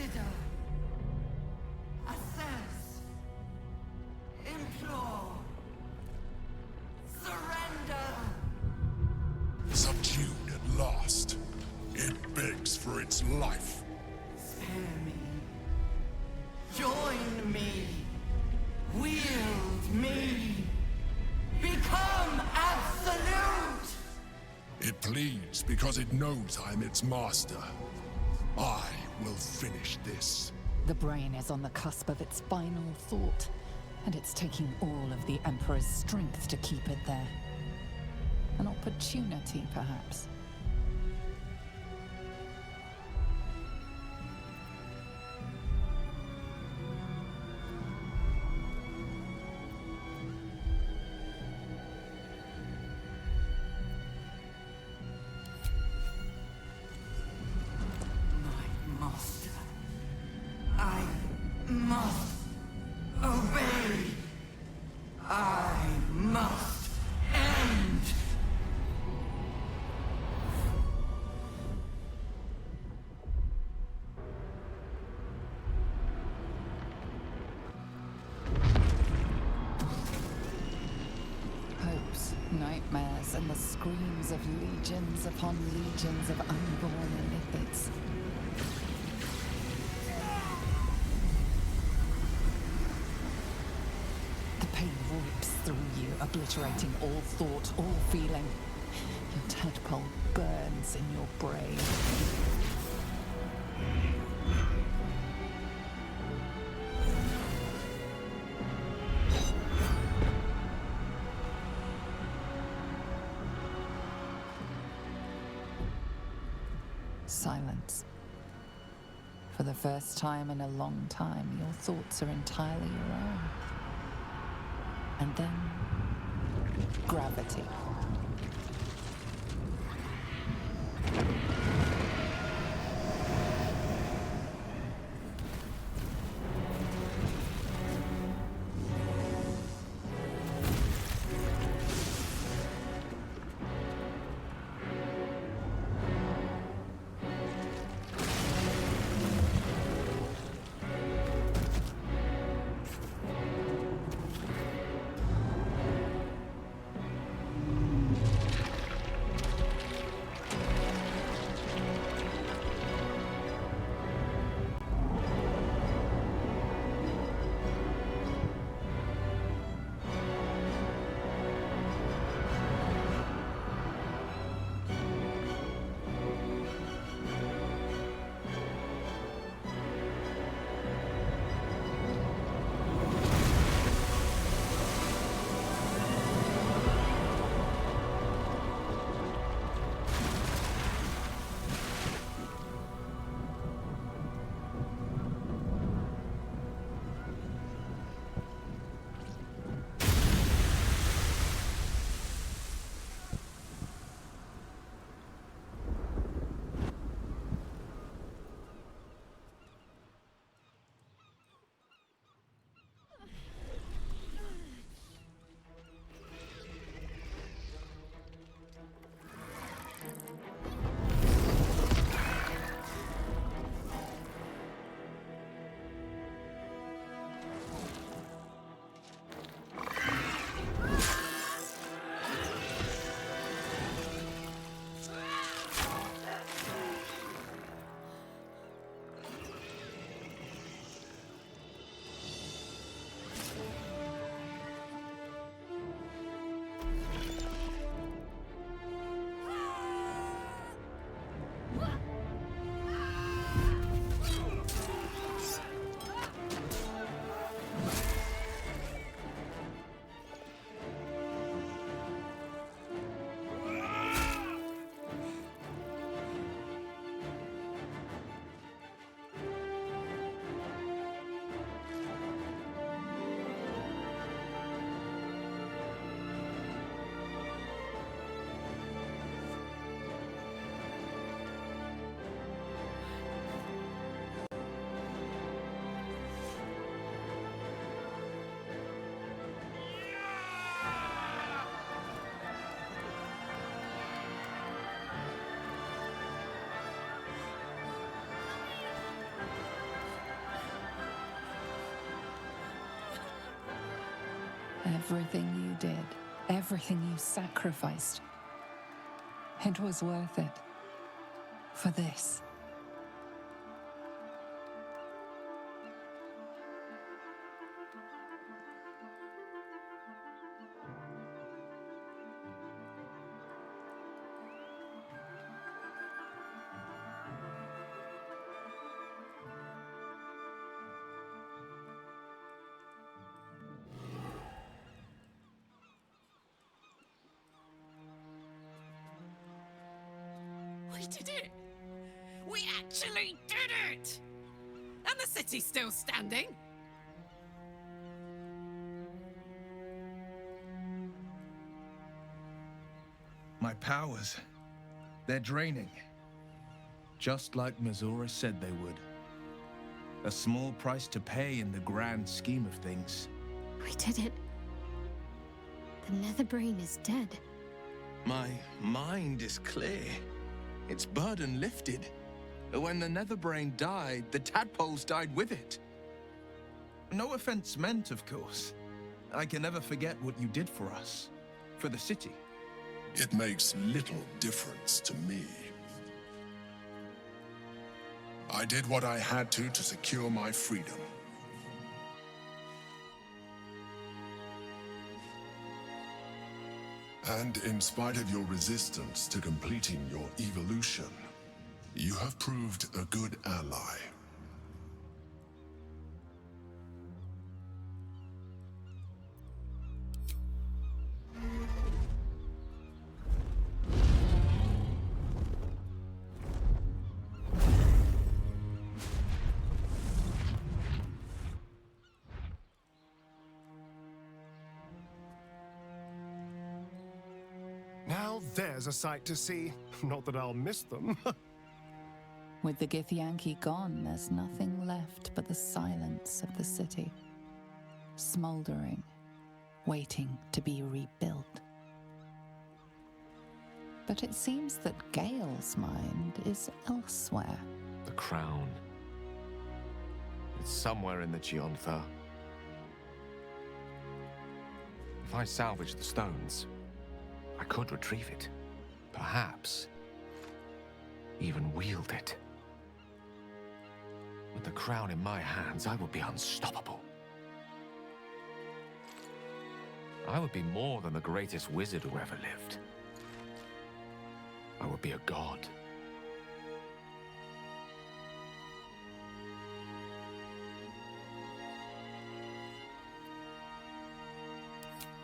Consider. Assess. Implore. Surrender. Subdued at last. It begs for its life. Spare me. Join me. Wield me. Become absolute! It pleads because it knows I'm its master. I will finish this. The brain is on the cusp of its final thought, and it's taking all of the Emperor's strength to keep it there. An opportunity, perhaps. I must obey. I must end. Hopes, nightmares, and the screams of legions upon legions of unborn illithids. Pain rips through you, obliterating all thought, all feeling. Your tadpole burns in your brain. Silence. For the first time in a long time, your thoughts are entirely your own. And then, gravity. Everything you did, everything you sacrificed, it was worth it. For this. We did it! We actually did it! And the city's still standing. My powers, they're draining. Just like Mazora said they would. A small price to pay in the grand scheme of things. We did it. The Netherbrain is dead. My mind is clear. Its burden lifted. When the Netherbrain died, the Tadpoles died with it. No offense meant, of course. I can never forget what you did for us. For the city. It makes little difference to me. I did what I had to secure my freedom. And in spite of your resistance to completing your evolution, you have proved a good ally. Now there's a sight to see. Not that I'll miss them. With the Githyanki gone, there's nothing left but the silence of the city. Smoldering, waiting to be rebuilt. But it seems that Gale's mind is elsewhere. The crown. It's somewhere in the Geontha. If I salvage the stones, I could retrieve it. Perhaps even wield it. With the crown in my hands, I would be unstoppable. I would be more than the greatest wizard who ever lived. I would be a god.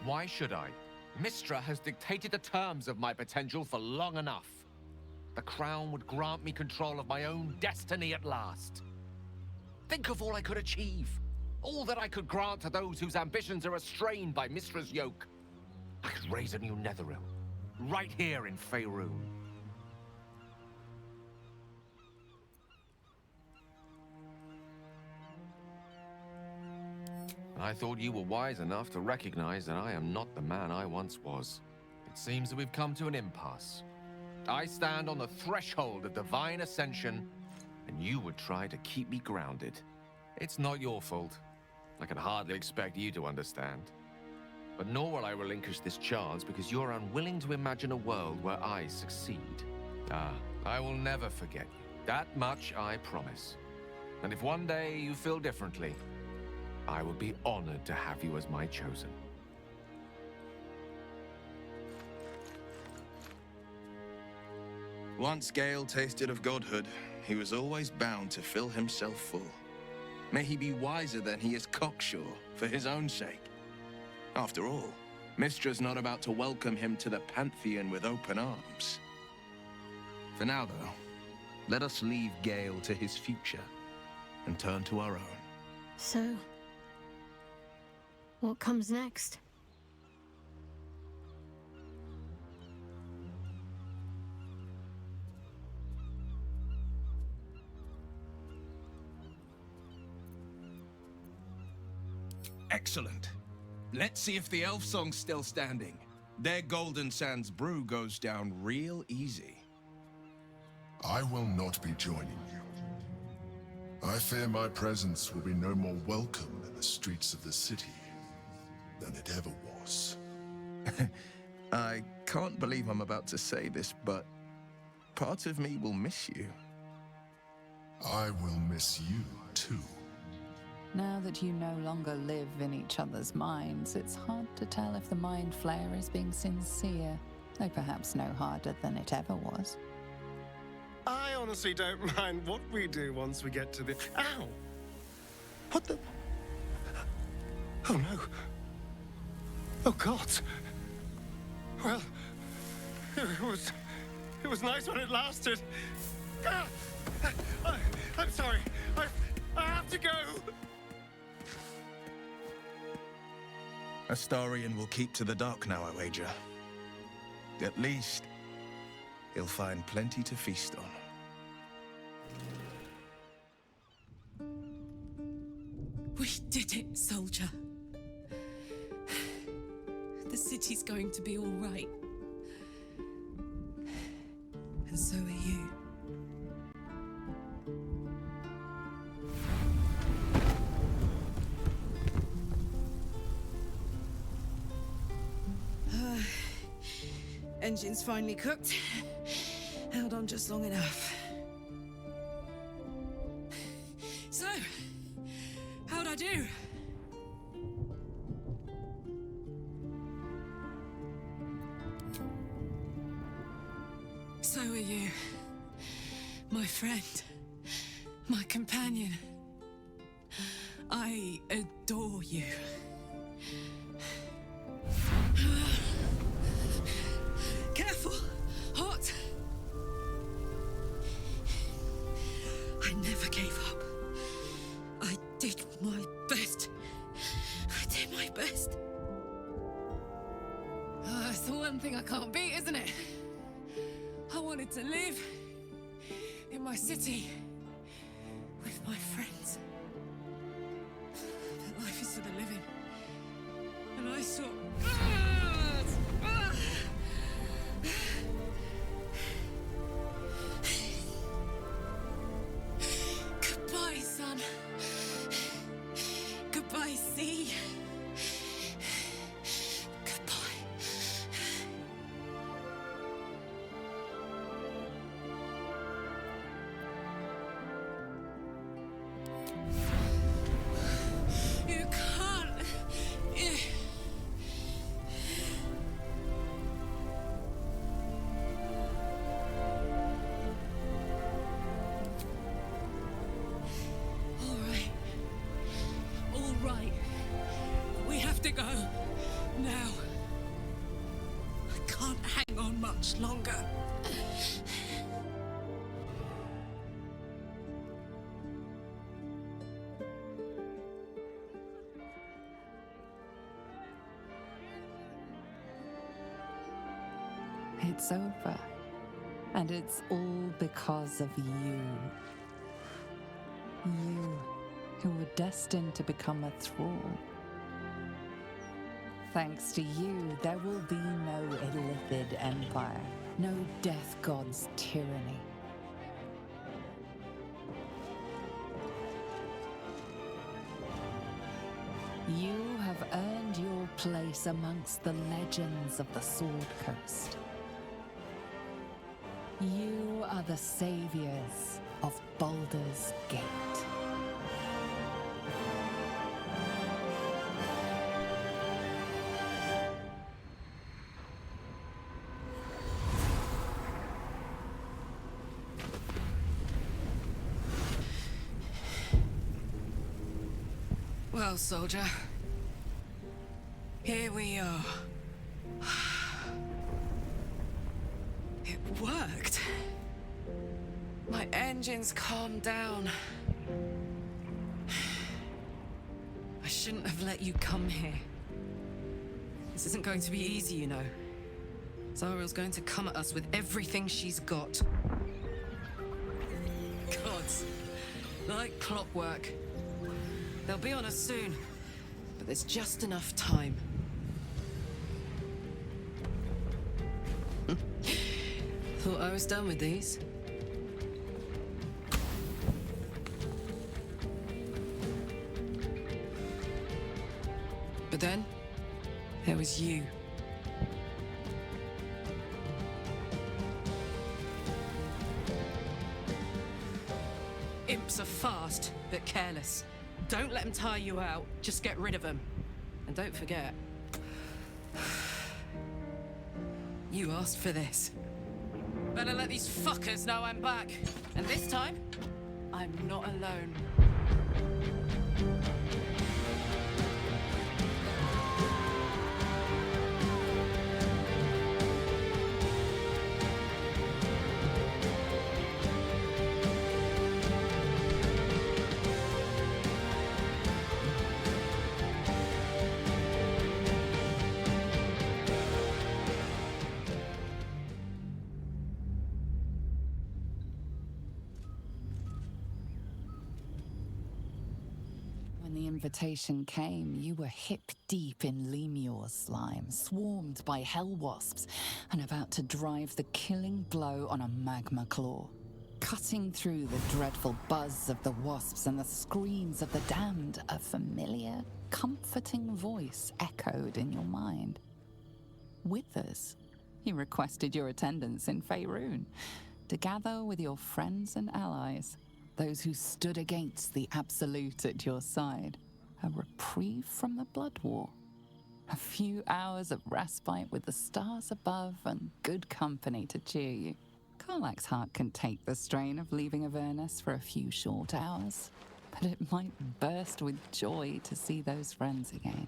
Why should I? Mystra has dictated the terms of my potential for long enough. The crown would grant me control of my own destiny at last. Think of all I could achieve. All that I could grant to those whose ambitions are restrained by Mystra's yoke. I could raise a new Netherrealm, right here in Faerun. I thought you were wise enough to recognize that I am not the man I once was. It seems that we've come to an impasse. I stand on the threshold of divine ascension, and you would try to keep me grounded. It's not your fault. I can hardly expect you to understand. But nor will I relinquish this chance because you're unwilling to imagine a world where I succeed. I will never forget you. That much I promise. And if one day you feel differently, I would be honored to have you as my chosen. Once Gale tasted of godhood, he was always bound to fill himself full. May he be wiser than he is cocksure, for his own sake. After all, Mystra's not about to welcome him to the Pantheon with open arms. For now, though, let us leave Gale to his future and turn to our own. So, what comes next? Excellent. Let's see if the elf song's still standing. Their Golden Sands brew goes down real easy. I will not be joining you. I fear my presence will be no more welcome in the streets of the city. than it ever was. I can't believe I'm about to say this, but part of me will miss you. I will miss you, too. Now that you no longer live in each other's minds, it's hard to tell if the mind flayer is being sincere, though perhaps no harder than it ever was. I honestly don't mind what we do once we get to the... Ow! What the... Oh no. Oh God. Well, it was nice when it lasted. Ah! I'm sorry. I have to go. Astarion will keep to the dark now, I wager. At least, he'll find plenty to feast on. We did it, soldier. The city's going to be all right. And so are you. Engine's finally cooked. Held on just long enough. So, how'd I do? So are you. My friend. My companion. I adore you. Careful! Hot! I never gave up. I did my best. I did my best. That's the one thing I can't beat, isn't it? I wanted to live in my city with my friends. But life is for the living. And I saw... Goodbye, son. Goodbye, sea. Goodbye. You can't. All right. All right. We have to go. Now. I can't hang on much longer. It's over. And it's all because of you. You, who were destined to become a thrall. Thanks to you, there will be no Illithid Empire, no Death God's tyranny. You have earned your place amongst the legends of the Sword Coast. You are the saviors of Baldur's Gate. Well, soldier. Here we are. It worked. My engines calmed down. I shouldn't have let you come here. This isn't going to be easy, you know. Zariel's going to come at us with everything she's got. Gods. Like clockwork. They'll be on us soon, but there's just enough time. Thought I was done with these. But then, There was you. Imps are fast, but careless. Don't let them tire you out, just get rid of them. And don't forget, you asked for this. Better let these fuckers know I'm back. And this time, I'm not alone. When the invitation came, you were hip-deep in Lemure slime, swarmed by hell wasps, and about to drive the killing blow on a magma claw. Cutting through the dreadful buzz of the wasps and the screams of the damned, a familiar, comforting voice echoed in your mind. Withers, he requested your attendance in Faerun, to gather with your friends and allies, those who stood against the Absolute at your side. A reprieve from the Blood War. A few hours of respite with the stars above and good company to cheer you. Karlach's heart can take the strain of leaving Avernus for a few short hours, but it might burst with joy to see those friends again.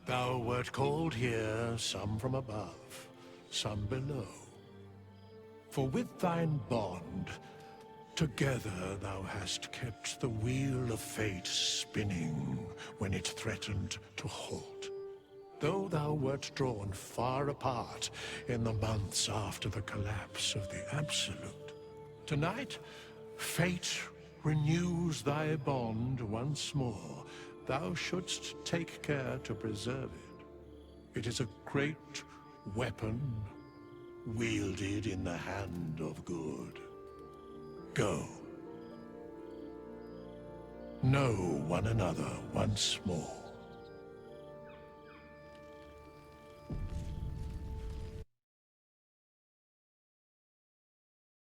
Thou wert called here, some from above, some below. For with thine bond, together thou hast kept the wheel of fate spinning when it threatened to halt. Though thou wert drawn far apart in the months after the collapse of the Absolute, tonight, fate renews thy bond once more. Thou shouldst take care to preserve it. It is a great weapon, wielded in the hand of good. Go. Know one another once more.